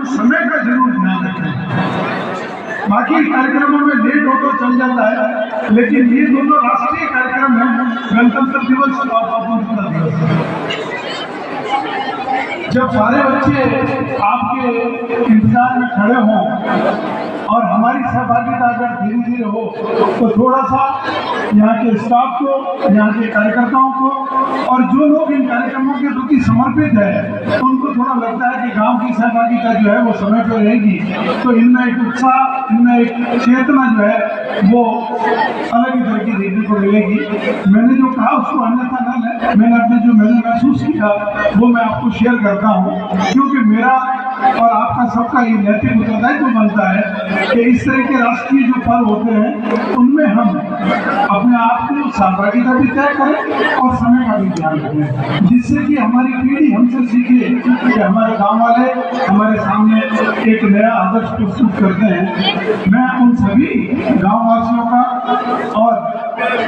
उनमें समय का जरूर ध्यान रखें। बाकी कार्यक्रमों में लेट हो तो चल जाता है, लेकिन ये दोनों राष्ट्रीय कार्यक्रम हैं, गणतंत्र दिवस और स्वतंत्रता दिवस। जब सारे बच्चे आपके इंतजार में खड़े हों और हमारी सहभागिता अगर धीरे धीरे हो तो थोड़ा सा यहाँ के स्टाफ को, यहाँ के कार्यकर्ताओं को और जो लोग इन कार्यक्रमों के प्रति समर्पित है उनको थोड़ा लगता है कि गांव की सहभागिता जो है वो समय पर रहेगी, तो इनमें एक उत्साह, इनमें एक चेतना जो है वो अलग ही तरह की देखने को मिलेगी। मैंने जो कहा उसको अन्यथा न लें, मैंने महसूस किया वो मैं आपको शेयर करता हूँ, क्योंकि मेरा और आपका सबका ये नैतिक उत्तरदायित्व बनता है कि इस तरह के राष्ट्रीय जो पर्व होते हैं उनमें हम अपने आप को सहभागिता भी तय करें और समय का भी ध्यान रखें, जिससे कि हमारी पीढ़ी हमसे सीखे कि हमारे गांव वाले हमारे सामने एक नया आदर्श प्रस्तुत करते हैं। मैं उन सभी गांव वासियों का और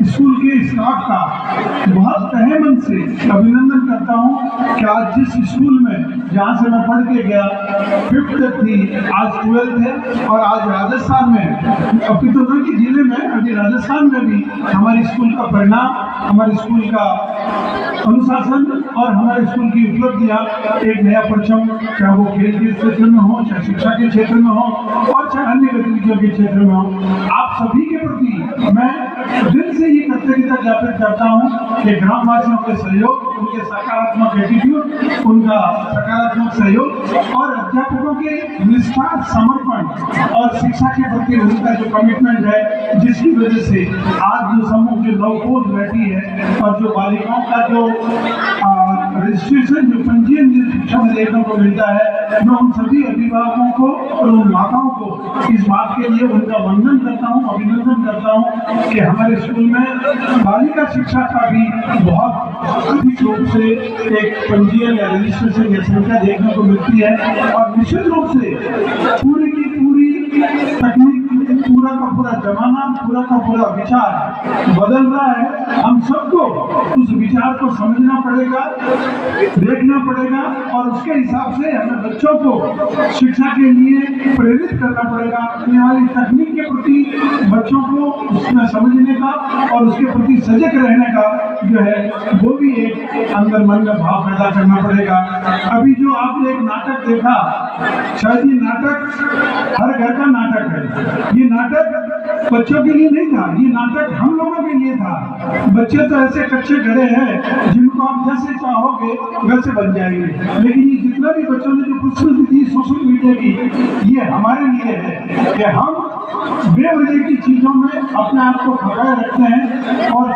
स्कूल के स्टाफ का बहुत तहे मन से अभिनंदन करता हूँ कि आज जिस स्कूल में जहाँ से मैं पढ़ के गया 5th तक थी, आज 12th है, और आज राजस्थान में अपितुना के जिले में अभी राजस्थान में भी हमारे स्कूल का परिणाम, हमारे स्कूल का अनुशासन और हमारे स्कूल की उपलब्धियाँ एक नया परचम, चाहे वो खेल के क्षेत्र में हो, चाहे शिक्षा के क्षेत्र में हो और चाहे अन्य गतिविधियों के क्षेत्र में हो, आप सभी के प्रति मैं दिल से ये कृतज्ञता ज्ञापित करता हूँ कि ग्रामवासियों के सहयोग, उनके सकारात्मक एटीट्यूड, उनका सकारात्मक सहयोग और अध्यापकों के निष्ठा, समर्पण और शिक्षा के प्रति उनका जो कमिटमेंट है, जिसकी वजह से आज जो समूह जो नवखोज बैठी है और जो बालिकाओं का जो रजिस्ट्रेशन, जो पंजीयन शिक्षा में देखने को मिलता है, मैं उन सभी अभिभावकों को और उन माताओं को इस बात के लिए उनका वंदन करता हूँ, अभिनंदन करता हूँ कि हमारे स्कूल में बालिका शिक्षा का भी बहुत अधिक रूप से एक पंजीयन या रजिस्ट्रेशन की संख्या देखने को मिलती है। और निश्चित रूप से पूरी की पूरी तकनीक, पूरा का पूरा जमाना, पूरा का पूरा विचार बदल रहा है। हम सबको उस विचार को समझना पड़ेगा, देखना पड़ेगा और उसके हिसाब से हमें बच्चों को शिक्षा के लिए प्रेरित करना पड़ेगा। आने वाली तकनीक के प्रति बच्चों को उसमें समझने का और उसके प्रति सजग रहने का जो है वो भी एक अंदर मन में भाव पैदा करना पड़ेगा। अभी जो आपने एक नाटक देखा, शायद ये नाटक हर घर का नाटक है। ये नाटक बच्चों के लिए नहीं था, ये नाटक हम लोगों के लिए था। बच्चे तो ऐसे कच्चे घड़े हैं जिनको आप जैसे चाहोगे वैसे बन जाएंगे, लेकिन ये जितना भी बच्चों ने जो प्रस्तुति दी सोशल मीडिया की, ये हमारे लिए है कि हम बेवजह की चीजों में अपने आप को खड़ाए रखते हैं और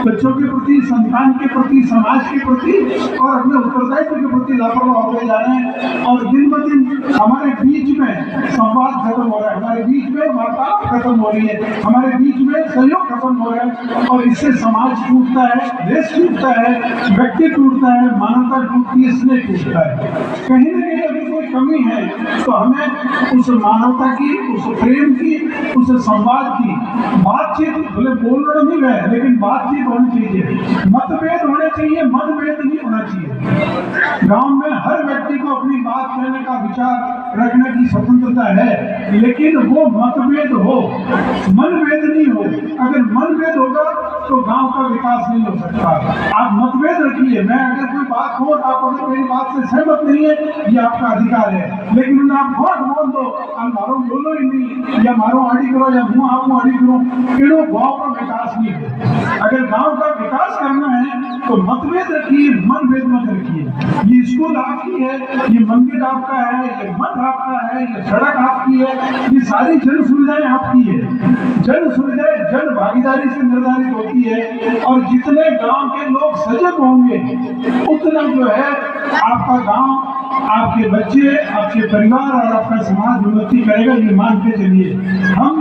बच्चों के प्रति, संतान के प्रति, समाज के प्रति और अपने उत्तरदायित्व के प्रति लापरवाह होते जा रहे हैं। और दिन ब दिन हमारे बीच में संवाद खत्म हो रहा है, हमारे बीच में वार्तालाप खत्म हो रही है, हमारे बीच में सहयोग खत्म हो रहा है और इससे समाज टूटता है, देश टूटता है, व्यक्ति टूटता है, मानवता टूटती है, स्नेह टूटता है। कहीं न कहीं अगर कोई कमी है तो हमें उस मानवता की, उस प्रेम की, उस संवाद की बातचीत, भले बोलना नहीं है लेकिन बातचीत होनी चाहिए। मतभेद होने चाहिए, मतभेद नहीं होना चाहिए। गांव में हर व्यक्ति को अपनी बात कहने का, विचार रखने की स्वतंत्रता है, लेकिन वो मतभेद हो, मनभेद नहीं हो। अगर मनभेद होगा तो गांव का विकास नहीं हो सकता। आप मतभेद रखिए, मैं अगर कोई बात हो, आप अगर मेरी बात से सहमत नहीं है, ये आपका अधिकार है, लेकिन आप वोट बोल दो, हम मारो बोलो ही नहीं, या मारो आड़ी करो या मुँह आपको आड़ी करो, केड़ो गाँव का विकास नहीं है। अगर गांव का विकास करना है तो मतभेद रखिए, मनभेद मत रखिए। ये स्कूल आपकी है, ये मंदिर आपका है, ये मठ आपका है, ये सड़क आपकी है, ये सारी जन सुविधाएं आपकी है। जन सुविधाएं जन भागीदारी से निर्धारित होती है और जितने गांव के लोग सजग होंगे उतना जो है आपका गांव, आपके बच्चे, आपके परिवार और आपका समाज उन्नति करेगा। ये मान के चलिए। हम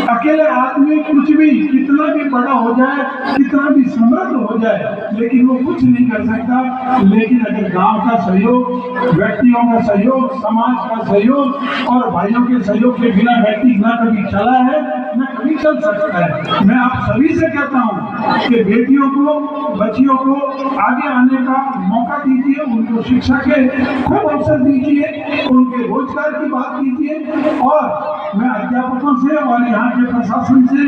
अकेले आदमी कुछ भी, कितना भी बड़ा हो जाए, कितना भी समृद्ध हो जाए, लेकिन वो कुछ नहीं कर सकता। लेकिन अगर गांव का सहयोग, व्यक्तियों का सहयोग, समाज का सहयोग और भाइयों के सहयोग के बिना व्यक्ति न कभी चला है, न नहीं चल सकता है। मैं आप सभी से कहता हूँ कि बेटियों को, बच्चियों को आगे आने का मौका दीजिए, उनको शिक्षा के खूब अवसर दीजिए, उनके रोजगार की बात कीजिए। और मैं अध्यापकों से और यहाँ के प्रशासन से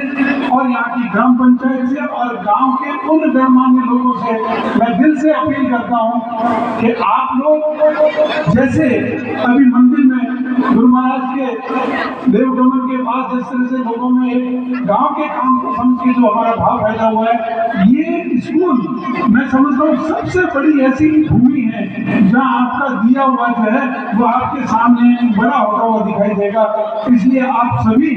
और यहाँ की ग्राम पंचायत से और गांव के उन गणमान्य लोगों से मैं दिल से अपील करता हूँ कि आप लोग जैसे अभी मंदिर में गुरु महाराज के देवगमन के बाद जिस तरह से लोगों में एक गांव के काम को समझ के जो हमारा भाव पैदा हुआ है, ये स्कूल मैं समझता हूँ सबसे बड़ी ऐसी भूमि है जहाँ आपका दिया हुआ जो है वो आपके सामने बड़ा होता हुआ दिखाई देगा। इसलिए आप सभी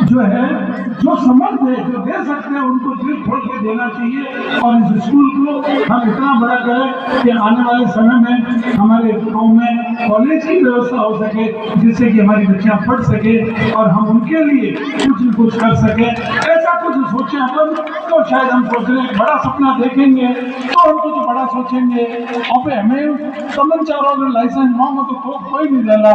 जो है, जो समर्थ है, जो दे सकते हैं, उनको दिल खोल के देना चाहिए और इस स्कूल को हम इतना बड़ा करें कि आने वाले समय में हमारे गाँव में कॉलेज की व्यवस्था हो सके, जिससे कि हमारी बच्चियां पढ़ सके और हम उनके लिए कुछ न कुछ कर सके। ऐसा कुछ सोचें अपन तो शायद हम सोच रहे हैं बड़ा सपना देखेंगे तो हम कुछ बड़ा सोचेंगे। और हमें समझ चाह रहा लाइसेंस मांगो तो कोई नहीं दे रहा।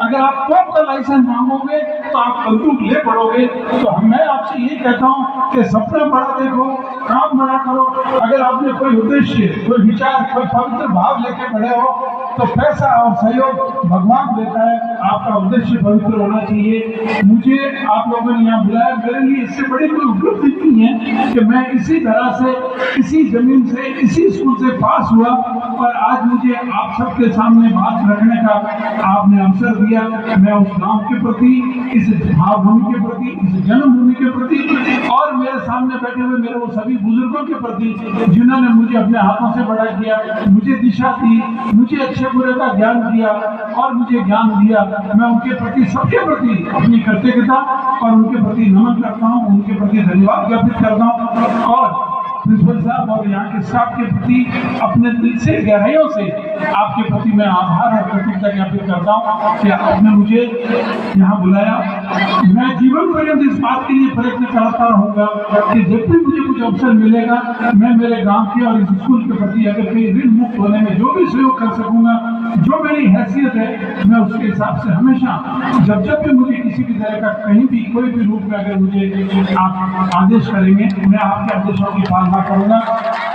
अगर आप तोप का लाइसेंस मांगोगे तो आप बंदूक ले पड़ोगे। तो मैं आपसे ये कहता हूँ कि सपना बड़ा देखो, काम बड़ा करो। अगर आपने कोई उद्देश्य, कोई विचार, कोई पवित्र भाव लेके बढ़े हो तो पैसा और सहयोग भगवान देता है। आपका उद्देश्य पवित्र होना चाहिए। मुझे आप लोगों ने यहाँ बुलाया, मेरे लिए इससे बड़ी कोई उपलब्धि नहीं है कि मैं इसी तरह से, इसी जमीन से, इसी स्कूल से पास हुआ और आज मुझे आप सबके सामने बात रखने का आपने अवसर दिया। मैं उस गांव के प्रति, इस भावभूमि के प्रति, इस जन्मभूमि के प्रति और मेरे सामने बैठे हुए मेरे वो सभी बुजुर्गों के प्रति जिन्होंने मुझे अपने हाथों से बड़ा किया, मुझे दिशा दी, मुझे अच्छे बुरे का ज्ञान दिया और मुझे ज्ञान दिया, मैं उनके प्रति, सबके प्रति अपनी कृतज्ञता और उनके प्रति नमन करता हूँ, उनके प्रति धन्यवाद ज्ञापित करता हूँ। और प्रिंसिपल साहब और यहाँ के स्टाफ के प्रति अपने दिल से, गहराइयों से आपके प्रति मैं आभार और कृतज्ञता ज्ञापित करता हूँ कि आपने मुझे यहाँ बुलाया। मैं जीवन पर्यंत इस बात के लिए प्रयत्न करता रहूँगा कि जब भी मुझे कुछ अवसर मिलेगा मैं मेरे गांव के और इस स्कूल के प्रति अगर कोई ऋण मुक्त होने में जो भी सहयोग कर सकूँगा, जो मेरी हैसियत है, मैं उसके हिसाब से हमेशा जब भी मुझे किसी भी तरह का कहीं भी कोई भी रूप में अगर मुझे आप आदेश करेंगे, मैं आपके आदेशों की पालना करूँगा।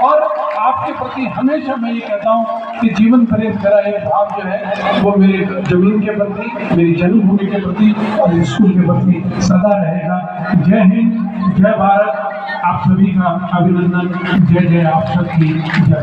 और आपके प्रति हमेशा मैं ये कहता हूँ कि जीवन पर्यंत मेरा एक भाव जो है वो मेरे जमीन के प्रति, मेरी जन्मभूमि के प्रति और स्कूल के प्रति सदा रहेगा। जय हिंद, जय भारत। आप सभी का अभिनंदन। जय जय आप सबकी जय।